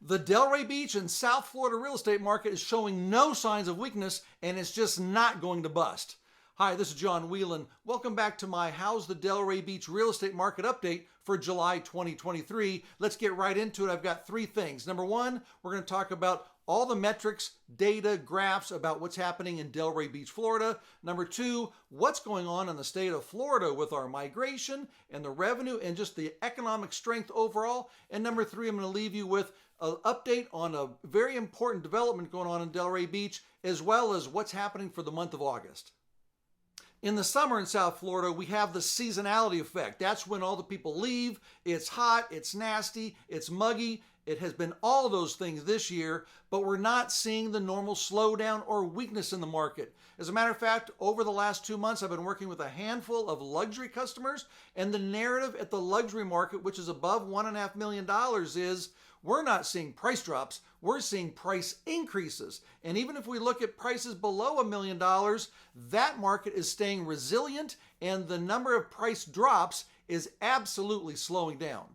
The Delray Beach and South Florida real estate market is showing no signs of weakness, and it's just not going to bust. Hi, this is John Whelan. Welcome back to my How's the Delray Beach Real Estate Market Update for July 2023. Let's get right into it. I've got three things. Number one, we're going to talk about all the metrics, data, graphs about what's happening in Delray Beach, Florida. Number two, what's going on in the state of Florida with our migration and the revenue and just the economic strength overall. And number three, I'm going to leave you with an update on a very important development going on in Delray Beach, as well as what's happening for the month of August. In the summer in South Florida, we have the seasonality effect. That's when all the people leave. It's hot, it's nasty, it's muggy. It has been all of those things this year, but we're not seeing the normal slowdown or weakness in the market. As a matter of fact, over the last 2 months, I've been working with a handful of luxury customers, and the narrative at the luxury market, which is above $1.5 million, is we're not seeing price drops, we're seeing price increases. And even if we look at prices below $1 million, that market is staying resilient, and the number of price drops is absolutely slowing down.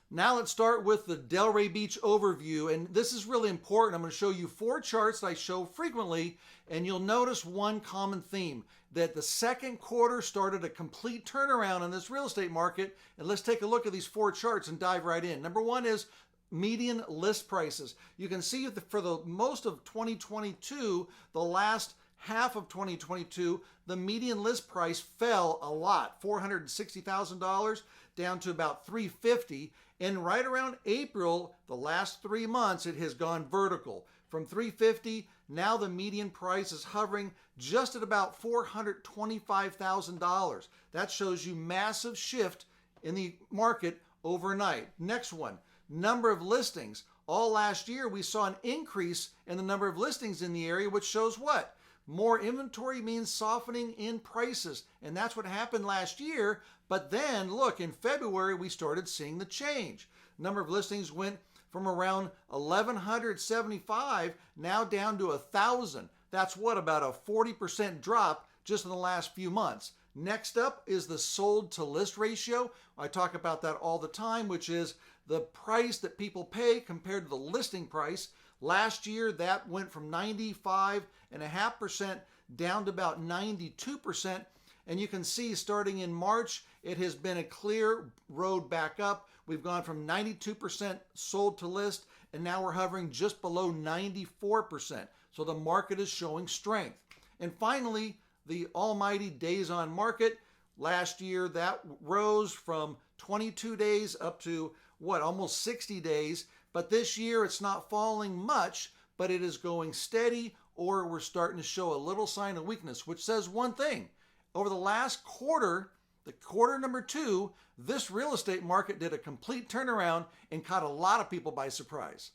Now let's start with the Delray Beach overview, and this is really important. I'm going to show you 4 charts that I show frequently, and you'll notice one common theme, that the second quarter started a complete turnaround in this real estate market. And let's take a look at these 4 charts and dive right in. Number one is median list prices. You can see that for the most of 2022, the last half of 2022, the median list price fell a lot, $460,000 down to about $350,000. And right around April, the last 3 months, it has gone vertical. From $350,000, now the median price is hovering just at about $425,000. That shows you massive shift in the market overnight. Next one, number of listings. All last year, we saw an increase in the number of listings in the area, which shows what? More inventory means softening in prices, and that's what happened last year. But then, look, in February, we started seeing the change. Number of listings went from around 1,175 now down to 1,000. That's what, about a 40% drop just in the last few months. Next up is the sold to list ratio. I talk about that all the time, which is the price that people pay compared to the listing price. Last year, that went from 95.5% down to about 92%. And you can see starting in March, it has been a clear road back up. We've gone from 92% sold to list, and now we're hovering just below 94%. So the market is showing strength. And finally, the almighty days on market. Last year, that rose from 22 days up to almost 60 days. But this year, it's not falling much, but it is going steady, or we're starting to show a little sign of weakness, which says one thing. Over the last quarter, the quarter number 2, this real estate market did a complete turnaround and caught a lot of people by surprise.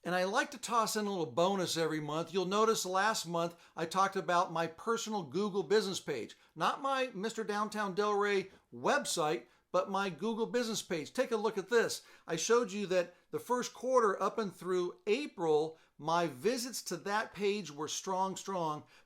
And I like to toss in a little bonus every month. You'll notice last month I talked about my personal Google business page, not my MrDowntownDelray website, but my Google business page. Take a look at this. I showed you that the first quarter up and through April, my visits to that page were strong,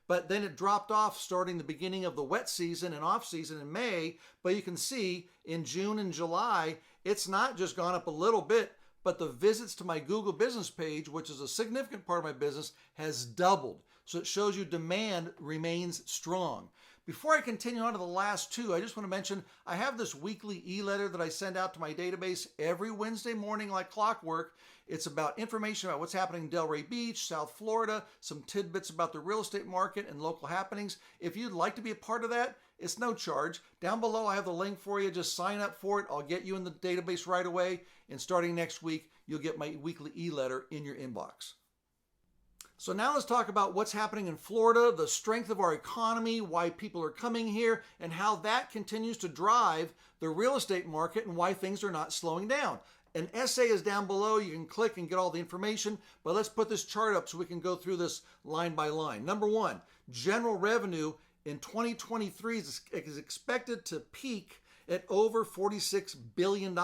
but then it dropped off starting the beginning of the wet season and off season in May. But you can see in June and July, it's not just gone up a little bit, but the visits to my Google business page, which is a significant part of my business, has doubled. So it shows you demand remains strong. Before I continue on to the last 2, I just want to mention I have this weekly e-letter that I send out to my database every Wednesday morning like clockwork. It's about information about what's happening in Delray Beach, South Florida, some tidbits about the real estate market and local happenings. If you'd like to be a part of that, it's no charge. Down below, I have the link for you. Just sign up for it. I'll get you in the database right away. And starting next week, you'll get my weekly e-letter in your inbox. So now let's talk about what's happening in Florida, the strength of our economy, why people are coming here, and how that continues to drive the real estate market and why things are not slowing down. An essay is down below. You can click and get all the information, but let's put this chart up so we can go through this line by line. Number one, general revenue in 2023 is expected to peak at over $46 billion.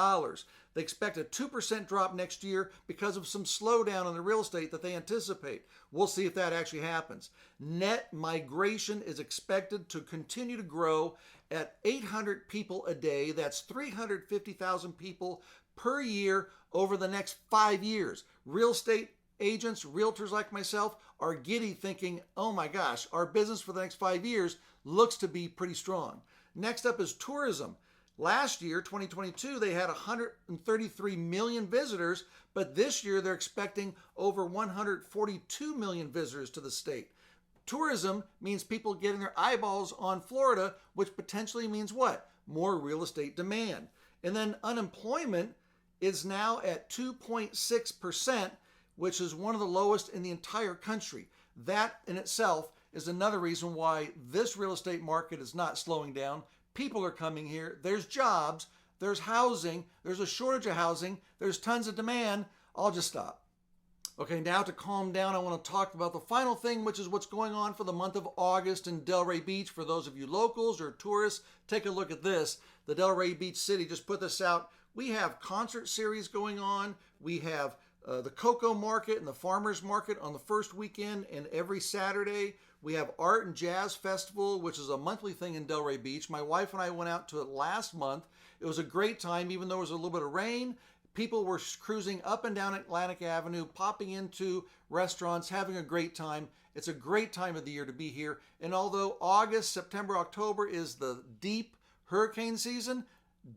They expect a 2% drop next year because of some slowdown in the real estate that they anticipate. We'll see if that actually happens. Net migration is expected to continue to grow at 800 people a day. That's 350,000 people per year over the next 5 years. Real estate agents, realtors like myself are giddy thinking, oh my gosh, our business for the next 5 years looks to be pretty strong. Next up is tourism. Last year, 2022, they had 133 million visitors, but this year they're expecting over 142 million visitors to the state. Tourism means people getting their eyeballs on Florida, which potentially means what? More real estate demand. And then unemployment is now at 2.6%, which is one of the lowest in the entire country. That in itself is another reason why this real estate market is not slowing down. People are coming here. There's jobs. There's housing. There's a shortage of housing. There's tons of demand. I'll just stop. Okay, now to calm down, I want to talk about the final thing, which is what's going on for the month of August in Delray Beach. For those of you locals or tourists, take a look at this. The Delray Beach City just put this out. We have concert series going on. We have the cocoa market and the farmers market on the first weekend and every Saturday. We have Art and Jazz Festival, which is a monthly thing in Delray Beach. My wife and I went out to it last month. It was a great time, even though there was a little bit of rain. People were cruising up and down Atlantic Avenue, popping into restaurants, having a great time. It's a great time of the year to be here. And although August, September, October is the deep hurricane season,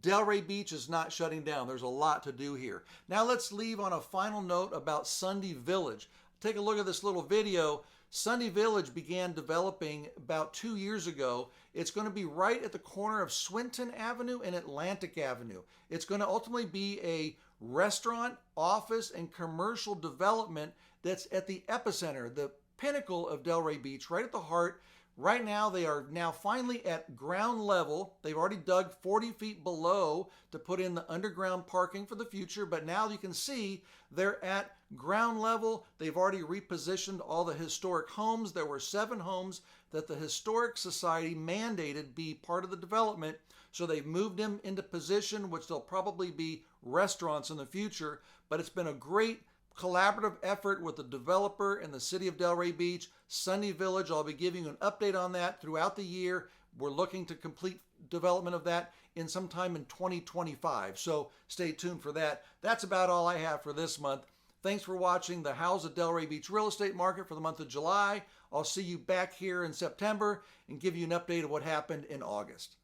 Delray Beach is not shutting down. There's a lot to do here. Now let's leave on a final note about Sundy Village. Take a look at this little video. Sundy Village began developing about 2 years ago. It's going to be right at the corner of Swinton Avenue and Atlantic Avenue. It's going to ultimately be a restaurant, office, and commercial development that's at the epicenter, the pinnacle of Delray Beach, right at the heart. Right now, they are now finally at ground level. They've already dug 40 feet below to put in the underground parking for the future, but now you can see they're at ground level. They've already repositioned all the historic homes. There were 7 homes that the Historic Society mandated be part of the development, so they've moved them into position, which they'll probably be restaurants in the future, but it's been a great collaborative effort with the developer and the city of Delray Beach. Sundy Village, I'll be giving you an update on that throughout the year. We're looking to complete development of that in sometime in 2025, so stay tuned for that. That's about all I have for this month. Thanks for watching the How's of Delray Beach Real Estate Market for the month of July. I'll see you back here in September and give you an update of what happened in August.